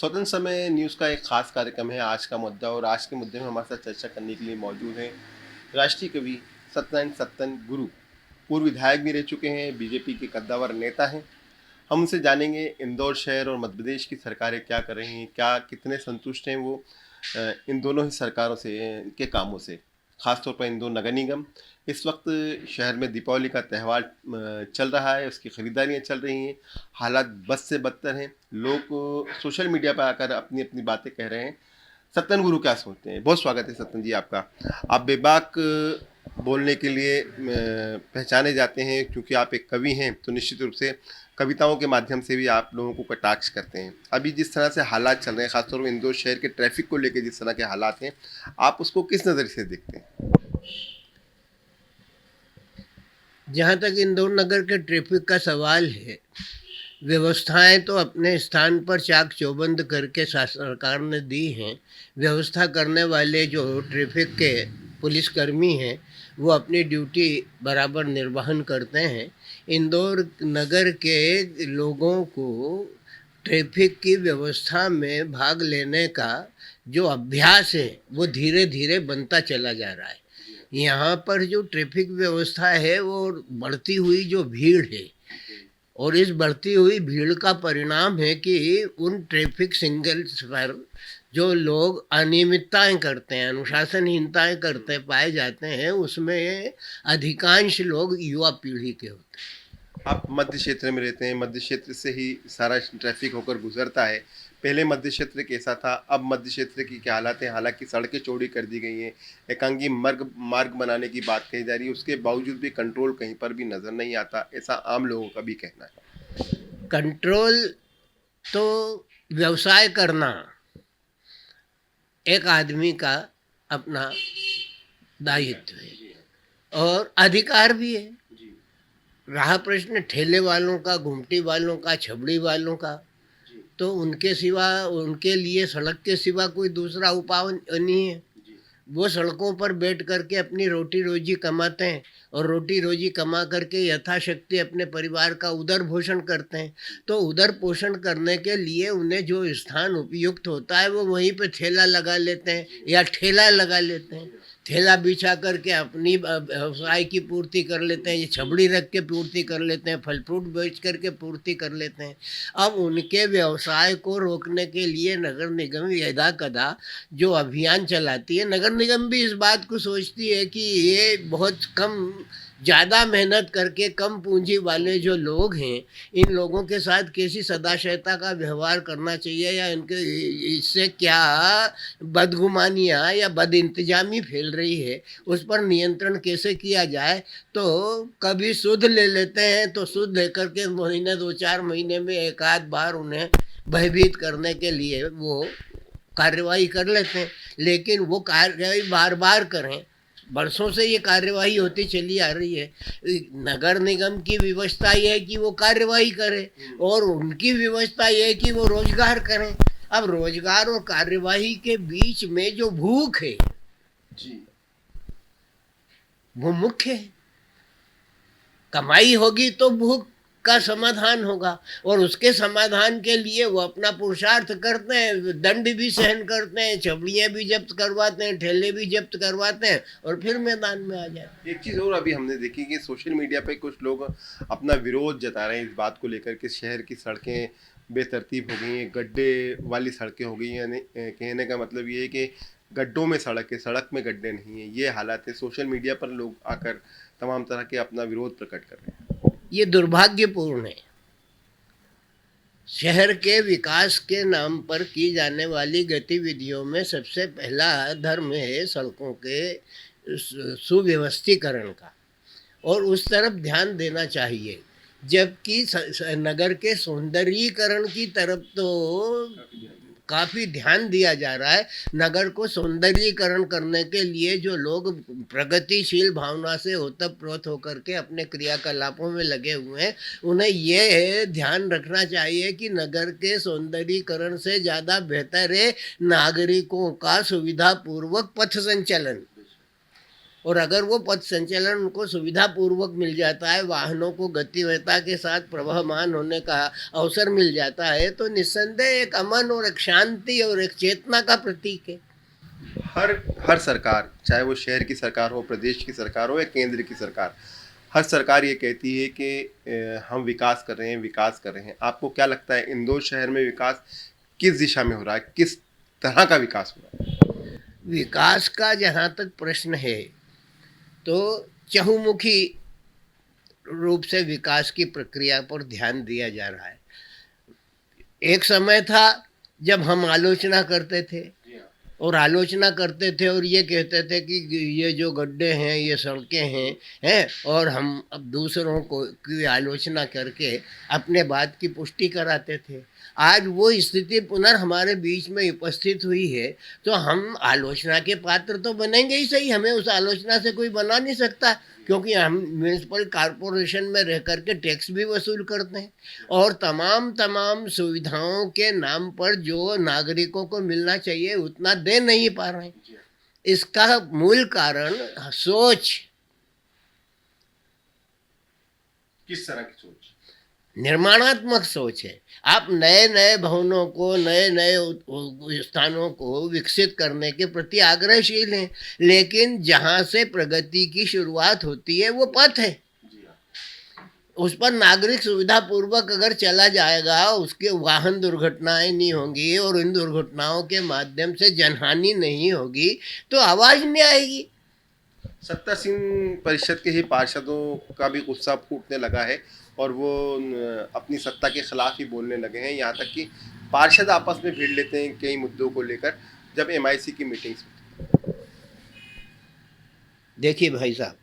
स्वतंत्र समय न्यूज़ का एक खास कार्यक्रम है आज का मुद्दा। और आज के मुद्दे में हमारे साथ चर्चा करने के लिए मौजूद हैं राष्ट्रीय कवि सत्यनारायण सत्तन गुरु। पूर्व विधायक भी रह चुके हैं, बीजेपी के कद्दावर नेता हैं। हम उनसे जानेंगे इंदौर शहर और मध्य प्रदेश की सरकारें क्या कर रही हैं, क्या कितने संतुष्ट हैं वो इन दोनों ही सरकारों से के कामों से। खासतौर पर इंदौर नगर निगम इस वक्त शहर में दीपावली का त्यौहार चल रहा है, उसकी खरीदारियां चल रही हैं। हालात बद से बदतर हैं। लोग सोशल मीडिया पर आकर अपनी अपनी बातें कह रहे हैं। सत्तन गुरु क्या सोचते हैं? बहुत स्वागत है सत्तन जी आपका। आप बेबाक बोलने के लिए पहचाने जाते हैं, क्योंकि आप एक कवि हैं तो निश्चित रूप से कविताओं के माध्यम से भी आप लोगों को कटाक्ष करते हैं। अभी जिस तरह से हालात चल रहे हैं, खासतौर पर इंदौर शहर के ट्रैफिक को लेकर जिस तरह के हालात हैं, आप उसको किस नज़र से देखते हैं? जहाँ तक इंदौर नगर के ट्रैफिक का सवाल है, व्यवस्थाएं तो अपने स्थान पर चाक चौबंद करके सरकार ने दी हैं। व्यवस्था करने वाले जो ट्रैफिक के पुलिसकर्मी हैं वो अपनी ड्यूटी बराबर निर्वहन करते हैं। इंदौर नगर के लोगों को ट्रैफिक की व्यवस्था में भाग लेने का जो अभ्यास है वो धीरे धीरे बनता चला जा रहा है। यहाँ पर जो ट्रैफिक व्यवस्था है वो बढ़ती हुई जो भीड़ है, और इस बढ़ती हुई भीड़ का परिणाम है कि उन ट्रैफिक सिग्नल्स पर जो लोग अनियमितताएं करते हैं, अनुशासनहीनताएं करते पाए जाते हैं, उसमें अधिकांश लोग युवा पीढ़ी के होते हैं। आप मध्य क्षेत्र में रहते हैं, मध्य क्षेत्र से ही सारा ट्रैफिक होकर गुजरता है। पहले मध्य क्षेत्र कैसा था, अब मध्य क्षेत्र की क्या हालात हैं? हालांकि सड़कें चौड़ी कर दी गई हैं, एकांगी मार्ग मार्ग बनाने की बात कही जा रही है, उसके बावजूद भी कंट्रोल कहीं पर भी नज़र नहीं आता, ऐसा आम लोगों का भी कहना है। कंट्रोल तो व्यवसाय करना एक आदमी का अपना दायित्व है और अधिकार भी है। रहा प्रश्न ठेले वालों का, घुमटी वालों का, छबड़ी वालों का, तो उनके सिवा, उनके लिए सड़क के सिवा कोई दूसरा उपाय नहीं है। वो सड़कों पर बैठ करके अपनी रोटी रोजी कमाते हैं और रोटी रोजी कमा करके यथाशक्ति अपने परिवार का उदर पोषण करते हैं। तो उदर पोषण करने के लिए उन्हें जो स्थान उपयुक्त होता है वो वहीं पे ठेला लगा लेते हैं या ठेला लगा लेते हैं। ठेला बिछा करके अपनी व्यवसाय की पूर्ति कर लेते हैं, ये छबड़ी रख के पूर्ति कर लेते हैं, फल फ्रूट बेच करके पूर्ति कर लेते हैं। अब उनके व्यवसाय को रोकने के लिए नगर निगम यदा कदा जो अभियान चलाती है, नगर निगम भी इस बात को सोचती है कि ये बहुत कम, ज़्यादा मेहनत करके कम पूंजी वाले जो लोग हैं, इन लोगों के साथ कैसी सदाशयता का व्यवहार करना चाहिए या इनके इससे क्या बदगुमानियाँ या बदइंतजामी फैल रही है, उस पर नियंत्रण कैसे किया जाए। तो कभी सुध ले लेते हैं, तो सुध लेकर के महीने 2-4 महीने में एक आध बार उन्हें भयभीत करने के लिए वो कार्रवाई कर लेते हैं, लेकिन वो कार्रवाई बार बार करें, बरसों से ये कार्यवाही होती चली आ रही है। नगर निगम की व्यवस्था ये है कि वो कार्यवाही करे और उनकी व्यवस्था ये है कि वो रोजगार करें। अब रोजगार और कार्यवाही के बीच में जो भूख है जी, वो मुख्य है। कमाई होगी तो भूख का समाधान होगा, और उसके समाधान के लिए वो अपना पुरुषार्थ करते हैं, दंड भी सहन करते हैं, छबड़ियाँ भी जब्त करवाते हैं, ठेले भी जब्त करवाते हैं और फिर मैदान में आ जाते हैं। एक चीज़ और अभी हमने देखी कि सोशल मीडिया पे कुछ लोग अपना विरोध जता रहे हैं इस बात को लेकर कि शहर की सड़कें बेतरतीब हो गई हैं, गड्ढे वाली सड़कें हो गई हैं। यानी कहने का मतलब ये है कि गड्ढों में सड़क है, सड़क में गड्ढे नहीं हैं। ये हालात है, सोशल मीडिया पर लोग आकर तमाम तरह के अपना विरोध प्रकट कर रहे हैं। ये दुर्भाग्यपूर्ण है। शहर के विकास के नाम पर की जाने वाली गतिविधियों में सबसे पहला धर्म है सड़कों के सुव्यवस्थीकरण का, और उस तरफ ध्यान देना चाहिए। जबकि नगर के सौंदर्यीकरण की तरफ तो काफ़ी ध्यान दिया जा रहा है। नगर को सौंदर्यीकरण करने के लिए जो लोग प्रगतिशील भावना से ओतप्रोत होकर के अपने क्रियाकलापों में लगे हुए हैं, उन्हें ये ध्यान रखना चाहिए कि नगर के सौंदर्यीकरण से ज़्यादा बेहतर है नागरिकों का सुविधापूर्वक पथ संचलन। और अगर वो पथ संचलन उनको सुविधापूर्वक मिल जाता है, वाहनों को गतिवेगता के साथ प्रवहमान होने का अवसर मिल जाता है, तो निस्संदेह एक अमन और एक शांति और एक चेतना का प्रतीक है। हर हर सरकार, चाहे वो शहर की सरकार हो, प्रदेश की सरकार हो या केंद्र की सरकार, हर सरकार ये कहती है कि हम विकास कर रहे हैं, विकास कर रहे हैं। आपको क्या लगता है इंदौर शहर में विकास किस दिशा में हो रहा है, किस तरह का विकास हो रहा है? विकास का जहाँ तक प्रश्न है, तो चहुमुखी रूप से विकास की प्रक्रिया पर ध्यान दिया जा रहा है। एक समय था जब हम आलोचना करते थे और आलोचना करते थे और ये कहते थे कि ये जो गड्ढे हैं, ये सड़कें हैं, और हम अब दूसरों को की आलोचना करके अपने बात की पुष्टि कराते थे। आज वो स्थिति पुनः हमारे बीच में उपस्थित हुई है, तो हम आलोचना के पात्र तो बनेंगे ही सही, हमें उस आलोचना से कोई बना नहीं सकता, क्योंकि हम म्यूनिसिपल कॉरपोरेशन में रह करके टैक्स भी वसूल करते हैं और तमाम तमाम सुविधाओं के नाम पर जो नागरिकों को मिलना चाहिए उतना दे नहीं पा रहे हैं। इसका मूल कारण सोच, किस तरह की सोच? निर्माणात्मक सोच है। आप नए नए भवनों को, नए नए स्थानों को विकसित करने के प्रति आग्रहशील हैं, लेकिन जहाँ से प्रगति की शुरुआत होती है वो पथ है। उस पर नागरिक सुविधापूर्वक अगर चला जाएगा, उसके वाहन दुर्घटनाएं नहीं होंगी और इन दुर्घटनाओं के माध्यम से जनहानि नहीं होगी, तो आवाज़ नहीं आएगी। सत्तासीन परिषद के ही पार्षदों का भी गुस्सा फूटने लगा है और वो अपनी सत्ता के खिलाफ ही बोलने लगे हैं। यहाँ तक कि पार्षद आपस में भिड़ लेते हैं कई मुद्दों को लेकर जब एमआईसी की मीटिंग्स होती है। देखिए भाई साहब,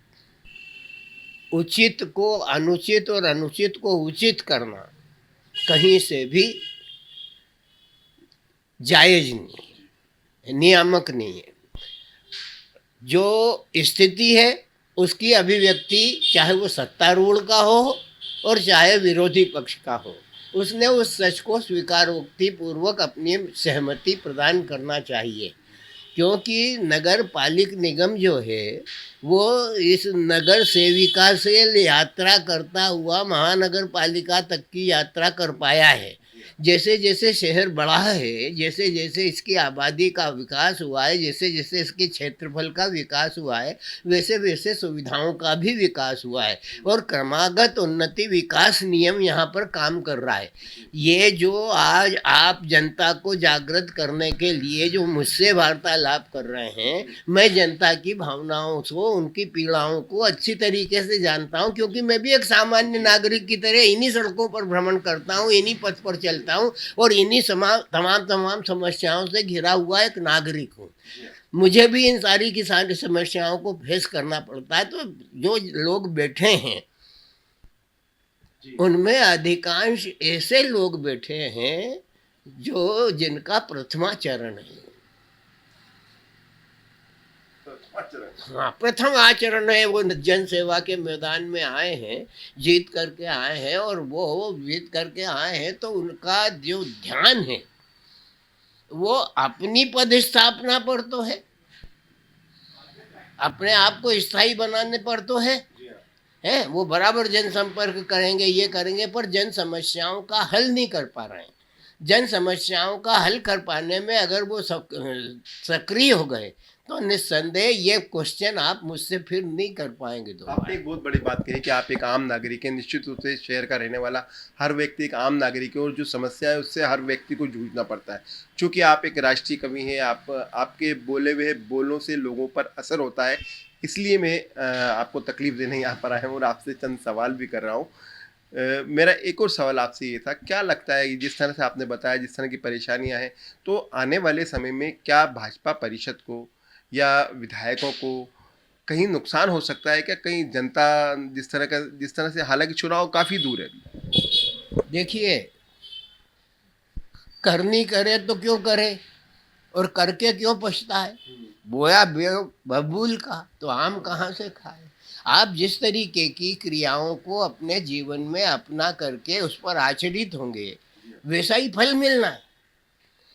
उचित को अनुचित और अनुचित को उचित करना कहीं से भी जायज नहीं है, नियामक नहीं है। जो स्थिति है उसकी अभिव्यक्ति चाहे वो सत्तारूढ़ का हो और चाहे विरोधी पक्ष का हो, उसने उस सच को स्वीकारोक्ति पूर्वक अपनी सहमति प्रदान करना चाहिए, क्योंकि नगर पालिक निगम जो है वो इस नगर सेविका से यात्रा करता हुआ महानगर पालिका तक की यात्रा कर पाया है। जैसे जैसे शहर बढ़ा है, जैसे जैसे इसकी आबादी का विकास हुआ है, जैसे जैसे इसके क्षेत्रफल का विकास हुआ है, वैसे वैसे सुविधाओं का भी विकास हुआ है और क्रमागत उन्नति विकास नियम यहाँ पर काम कर रहा है। ये जो आज आप जनता को जागृत करने के लिए जो मुझसे वार्तालाप कर रहे हैं, मैं जनता की भावनाओं को, उनकी पीड़ाओं को अच्छी तरीके से जानता हूँ, क्योंकि मैं भी एक सामान्य नागरिक की तरह इन्हीं सड़कों पर भ्रमण करता हूँ, इन्हीं पथ पर चलता हूँ और इन्हीं तमाम तमाम समस्याओं से घिरा हुआ एक नागरिक हूँ। मुझे भी इन सारी की सारी समस्याओं को फेस करना पड़ता है। तो जो लोग बैठे हैं उनमें अधिकांश ऐसे लोग बैठे हैं जो जिनका प्रथमा चरण है। हाँ, प्रथम आचरण है। वो जन सेवा के मैदान में आए हैं, जीत करके आए हैं, और वो जीत करके आए हैं तो उनका जो ध्यान है वो अपनी पदस्थापना पर तो है, अपने आप को स्थायी बनाने पर तो है। वो बराबर जनसंपर्क करेंगे, ये करेंगे, पर जन समस्याओं का हल नहीं कर पा रहे हैं। जन समस्याओं का हल कर पाने में अगर वो सक्रिय हो गए तो निस्संदेह ये क्वेश्चन आप मुझसे फिर नहीं कर पाएंगे। तो आपने एक बहुत बड़ी बात कही कि आप एक आम नागरिक हैं। निश्चित रूप से शहर का रहने वाला हर व्यक्ति एक आम नागरिक है और जो समस्या है उससे हर व्यक्ति को जूझना पड़ता है। चूँकि आप एक राष्ट्रीय कवि हैं, आपके बोले हुए बोलों से लोगों पर असर होता है, इसलिए मैं आपको तकलीफ देने यहाँ पर आया हूँ और आपसे चंद सवाल भी कर रहा हूँ। मेरा एक और सवाल आपसे ये था, क्या लगता है जिस तरह से आपने बताया, जिस तरह की परेशानियां हैं, तो आने वाले समय में क्या भाजपा परिषद को या विधायकों को कहीं नुकसान हो सकता है क्या? कहीं जनता जिस तरह से, हालांकि चुनाव काफ़ी दूर है। देखिए, करनी करे तो क्यों करे और करके क्यों पछताए। बोया बबूल का तो आम कहाँ से खाए। आप जिस तरीके की क्रियाओं को अपने जीवन में अपना करके उस पर आचरित होंगे, वैसा ही फल मिलना है।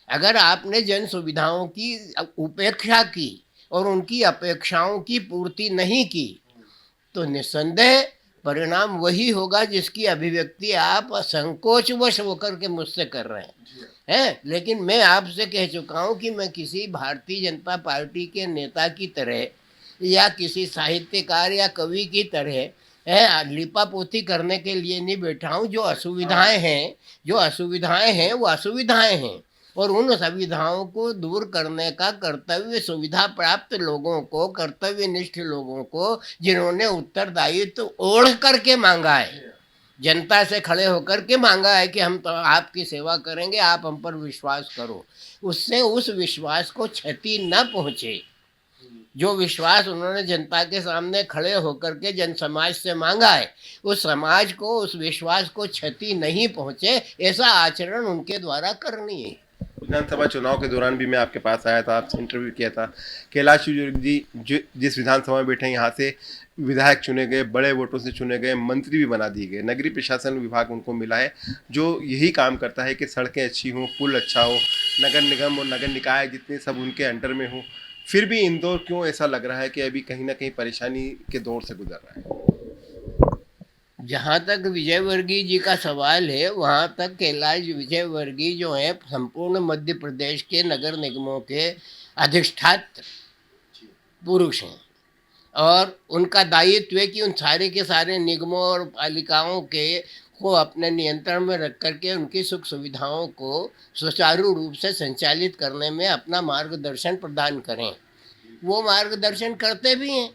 अगर आपने जन सुविधाओं की उपेक्षा की और उनकी अपेक्षाओं की पूर्ति नहीं की तो निस्संदेह परिणाम वही होगा जिसकी अभिव्यक्ति आप संकोचवश होकर के मुझसे कर रहे हैं। लेकिन मैं आपसे कह चुका हूं कि मैं किसी भारतीय जनता पार्टी के नेता की तरह या किसी साहित्यकार या कवि की तरह लिपापोती करने के लिए नहीं बैठा हूं। जो असुविधाएं हैं वो असुविधाएं हैं और उन सुविधाओं को दूर करने का कर्तव्य सुविधा प्राप्त लोगों को, कर्तव्यनिष्ठ लोगों को, जिन्होंने उत्तरदायित्व तो ओढ़ करके मांगा है, जनता से खड़े होकर के मांगा है कि हम तो आपकी सेवा करेंगे, आप हम पर विश्वास करो, उससे उस विश्वास को क्षति न पहुँचे। जो विश्वास उन्होंने जनता के सामने खड़े होकर के जन समाज से मांगा है, उस समाज को, उस विश्वास को क्षति नहीं पहुँचे, ऐसा आचरण उनके द्वारा करनी है। विधानसभा चुनाव के दौरान भी मैं आपके पास आया था, आपसे इंटरव्यू किया था। कैलाश विजयवर्गीय जी जिस विधानसभा में बैठे हैं, यहाँ से विधायक चुने गए, बड़े वोटों से चुने गए, मंत्री भी बना दिए गए, नगरीय प्रशासन विभाग उनको मिला है जो यही काम करता है कि सड़कें अच्छी हों, पुल अच्छा हो, नगर निगम और नगर निकाय जितने सब उनके अंडर में हों। फिर भी इंदौर क्यों ऐसा लग रहा है कि अभी कहीं ना कहीं परेशानी के दौर से गुजर रहा है? जहाँ तक विजयवर्गीय जी का सवाल है, वहाँ तक कैलाश विजयवर्गीय जो है संपूर्ण मध्य प्रदेश के नगर निगमों के अधिष्ठात्र पुरुष हैं और उनका दायित्व है कि उन सारे के सारे निगमों और पालिकाओं के को अपने नियंत्रण में रख करके उनकी सुख सुविधाओं को सुचारू रूप से संचालित करने में अपना मार्गदर्शन प्रदान करें। वो मार्गदर्शन करते भी हैं।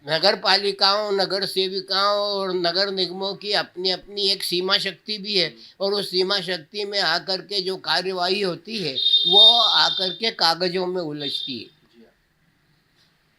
नगर पालिकाओं, नगर सेविकाओं और नगर निगमों की अपनी अपनी एक सीमा शक्ति भी है और उस सीमा शक्ति में आकर के जो कार्यवाही होती है वो आकर के कागजों में उलझती है।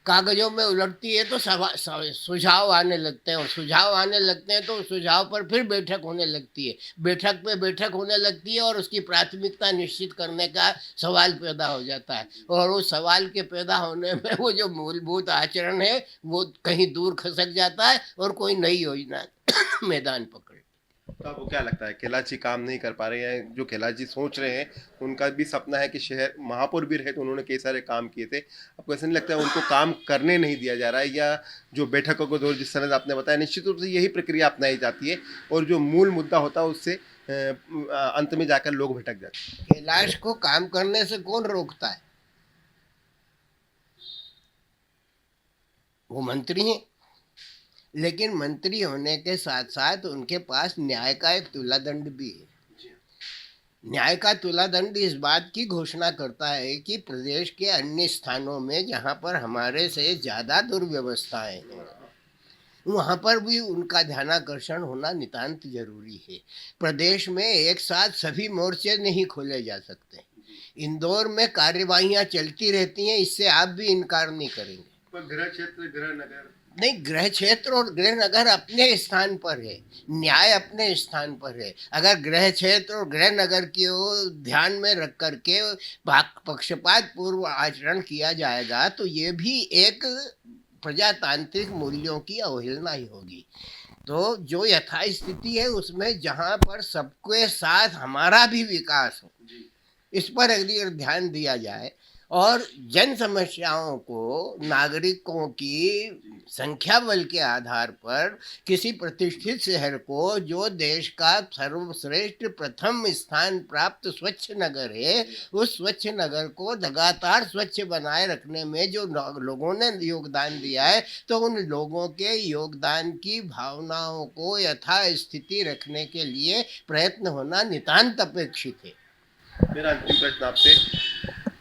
कागजों में उलटती है तो सुझाव आने लगते हैं और सुझाव आने लगते हैं तो उस सुझाव पर फिर बैठक होने लगती है, बैठक पे बैठक होने लगती है और उसकी प्राथमिकता निश्चित करने का सवाल पैदा हो जाता है और उस सवाल के पैदा होने में वो जो मूलभूत आचरण है वो कहीं दूर खसक जाता है और कोई नई योजना मैदान पकड़। तो आपको क्या लगता है कैलाश जी काम नहीं कर पा रहे हैं? जो कैलाश जी सोच रहे हैं, उनका भी सपना है कि शहर महापौर भी रहे तो उन्होंने कई सारे काम किए थे, आपको ऐसा नहीं लगता है उनको काम करने नहीं दिया जा रहा है? या जो बैठकों को दौर जिस तरह से आपने बताया, निश्चित रूप से यही प्रक्रिया अपनाई जाती है और जो मूल मुद्दा होता है उससे अंत में जाकर लोग भटक जाते हैं? कैलाश को काम करने से कौन रोकता है? वो मंत्री हैं, लेकिन मंत्री होने के साथ साथ उनके पास न्याय का एक तुलादंड भी है। न्याय का तुलादंड इस बात की घोषणा करता है कि प्रदेश के अन्य स्थानों में जहाँ पर हमारे से ज़्यादा दुर्व्यवस्थाएं हैं वहाँ पर भी उनका ध्यानाकर्षण होना नितांत जरूरी है। प्रदेश में एक साथ सभी मोर्चे नहीं खोले जा सकते। इंदौर में कार्यवाहियाँ चलती रहती हैं, इससे आप भी इनकार नहीं करेंगे। पर गृह क्षेत्र, गृह नगर नहीं, गृह क्षेत्र और गृह नगर अपने स्थान पर है, न्याय अपने स्थान पर है। अगर गृह क्षेत्र और गृह नगर को ध्यान में रख करके पक्षपात पूर्व आचरण किया जाएगा तो ये भी एक प्रजातांत्रिक मूल्यों की अवहेलना ही होगी। तो जो यथास्थिति है उसमें जहाँ पर सबके साथ हमारा भी विकास हो, इस पर अगर ध्यान दिया जाए और जन समस्याओं को नागरिकों की संख्या बल के आधार पर किसी प्रतिष्ठित शहर को जो देश का सर्वश्रेष्ठ प्रथम स्थान प्राप्त स्वच्छ नगर है, उस स्वच्छ नगर को लगातार स्वच्छ बनाए रखने में जो लोगों ने योगदान दिया है तो उन लोगों के योगदान की भावनाओं को यथास्थिति रखने के लिए प्रयत्न होना नितांत अपेक्षित है। मेरा अंतिम प्रश्न आपसे,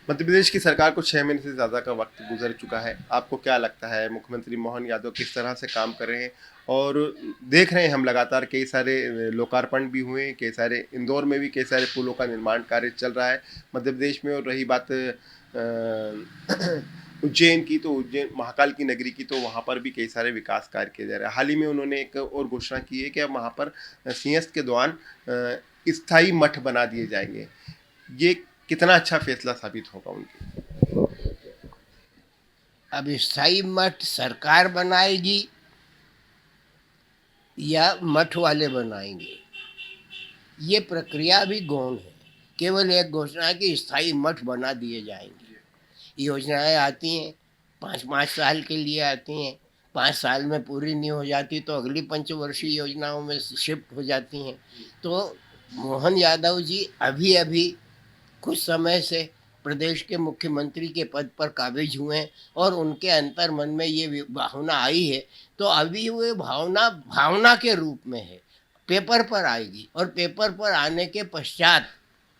मध्य प्रदेश की सरकार को 6 महीने से ज़्यादा का वक्त गुजर चुका है, आपको क्या लगता है मुख्यमंत्री मोहन यादव किस तरह से काम कर रहे हैं? और देख रहे हैं हम लगातार कई सारे लोकार्पण भी हुए, कई सारे इंदौर में भी कई सारे पुलों का निर्माण कार्य चल रहा है मध्य प्रदेश में। और रही बात उज्जैन की, तो उज्जैन महाकाल की नगरी की, तो वहाँ पर भी कई सारे विकास कार्य किए जा रहे हैं। हाल ही में उन्होंने एक और घोषणा की है कि अब वहाँ पर सिंहस्थ के दौरान स्थायी मठ बना दिए जाएंगे। ये कितना अच्छा फैसला साबित होगा उनके? अब स्थायी मठ सरकार बनाएगी या मठ वाले बनाएंगे, ये प्रक्रिया भी गौण है। केवल एक घोषणा कि स्थायी मठ बना दिए जाएंगे, योजनाएं आती हैं, 5-5 साल के लिए आती हैं, 5 साल में पूरी नहीं हो जाती तो अगली पंचवर्षीय योजनाओं में शिफ्ट हो जाती हैं। तो मोहन यादव जी अभी-अभी कुछ समय से प्रदेश के मुख्यमंत्री के पद पर काबिज हुए हैं और उनके अंतर मन में ये भावना आई है, तो अभी वो भावना भावना के रूप में है, पेपर पर आएगी और पेपर पर आने के पश्चात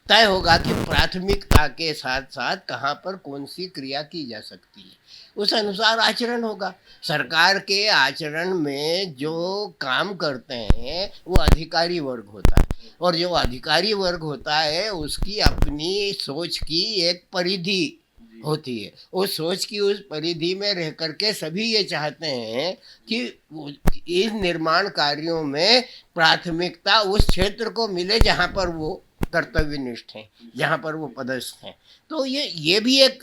तय होगा कि प्राथमिकता के साथ साथ कहाँ पर कौन सी क्रिया की जा सकती है, उस अनुसार आचरण होगा। सरकार के आचरण में जो काम करते हैं वो अधिकारी वर्ग होता है और जो अधिकारी वर्ग होता है उसकी अपनी सोच की एक परिधि होती है। उस सोच की उस परिधि में रह करके सभी ये चाहते हैं कि इन निर्माण कार्यों में प्राथमिकता उस क्षेत्र को मिले जहाँ पर वो कर्तव्यनिष्ठ हैं, जहाँ पर वो पदस्थ हैं। तो ये भी एक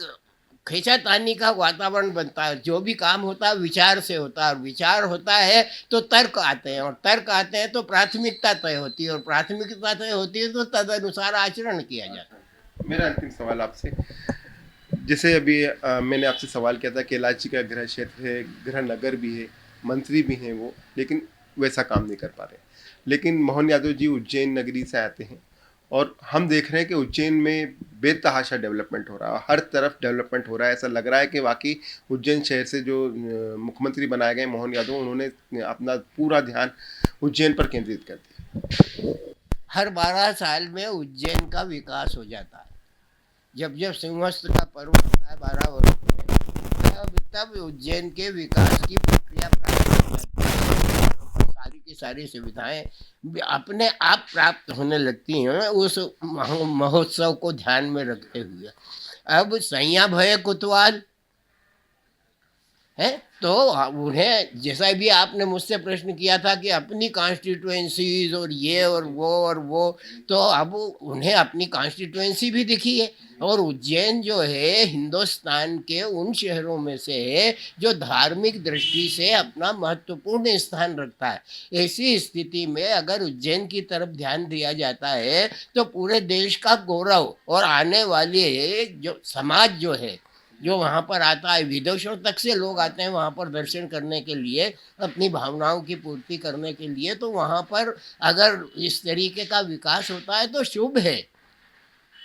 खींचातानी का वातावरण बनता है। जो भी काम होता है विचार से होता है और विचार होता है तो तर्क आते हैं और तर्क आते हैं तो प्राथमिकता तय होती है और प्राथमिकता तय होती है तो तदनुसार आचरण किया जाता है। मेरा अंतिम सवाल आपसे, जैसे अभी मैंने आपसे सवाल किया था कि इलायची का गृह क्षेत्र है, गृह नगर भी है, मंत्री भी हैं वो, लेकिन वैसा काम नहीं कर पा रहे। लेकिन मोहन यादव जी उज्जैन नगरी से आते हैं और हम देख रहे हैं कि उज्जैन में बेतहाशा डेवलपमेंट हो रहा है, हर तरफ डेवलपमेंट हो रहा है। ऐसा लग रहा है कि वाकई उज्जैन शहर से जो मुख्यमंत्री बनाए गए मोहन यादव, उन्होंने अपना पूरा ध्यान उज्जैन पर केंद्रित कर दिया। हर 12 साल में उज्जैन का विकास हो जाता है। जब जब सिंहस्थ का पर्व होता है 12 वर्ष में, तब उज्जैन के विकास की प्रक्रिया प्रारंभ हो जाती है। सारी की सारी सुविधाएं अपने आप प्राप्त होने लगती हैं उस महोत्सव को ध्यान में रखते हुए। अब सैया भय कुतवाल है तो उन्हें, जैसा भी आपने मुझसे प्रश्न किया था कि अपनी कॉन्स्टिट्यूएंसीज और ये और वो, तो अब उन्हें अपनी कॉन्स्टिट्यूएंसी भी दिखी है और उज्जैन जो है हिंदुस्तान के उन शहरों में से है जो धार्मिक दृष्टि से अपना महत्वपूर्ण स्थान रखता है। ऐसी स्थिति में अगर उज्जैन की तरफ ध्यान दिया जाता है तो पूरे देश का गौरव और आने वाले जो समाज जो है जो वहाँ पर आता है, विदेशों तक से लोग आते हैं वहाँ पर दर्शन करने के लिए, अपनी भावनाओं की पूर्ति करने के लिए, तो वहाँ पर अगर इस तरीके का विकास होता है तो शुभ है।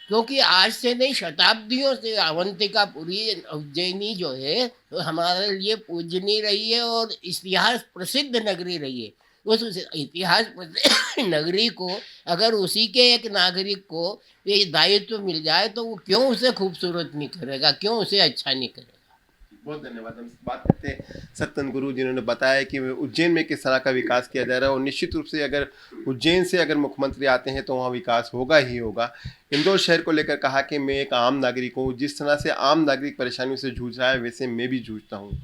क्योंकि आज से नहीं शताब्दियों से अवंतिकापुरी उज्जैनी जो है तो हमारे लिए पूजनीय रही है और इतिहास प्रसिद्ध नगरी रही है। उस इतिहास प्रसिद्ध नगरी को अगर उसी के एक नागरिक को ये दायित्व मिल जाए तो वो क्यों उसे खूबसूरत नहीं करेगा, क्यों उसे अच्छा नहीं करेगा। बहुत धन्यवाद। हम बात करते हैं सत्तन गुरु, जिन्होंने बताया कि उज्जैन में किस तरह का विकास किया जा रहा है और निश्चित रूप से अगर उज्जैन से अगर मुख्यमंत्री आते हैं तो वहाँ विकास होगा ही होगा। इंदौर शहर को लेकर कहा कि मैं एक आम नागरिक हूँ, जिस तरह से आम नागरिक परेशानियों से जूझ रहा है वैसे मैं भी जूझता हूँ।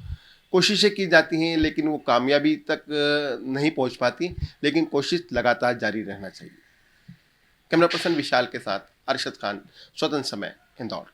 कोशिशें की जाती हैं लेकिन वो कामयाबी तक नहीं पहुँच पाती, लेकिन कोशिश लगातार जारी रहना चाहिए। कैमरा पर्सन विशाल के साथ अरशद खान, स्वतंत्र समय, इंदौर।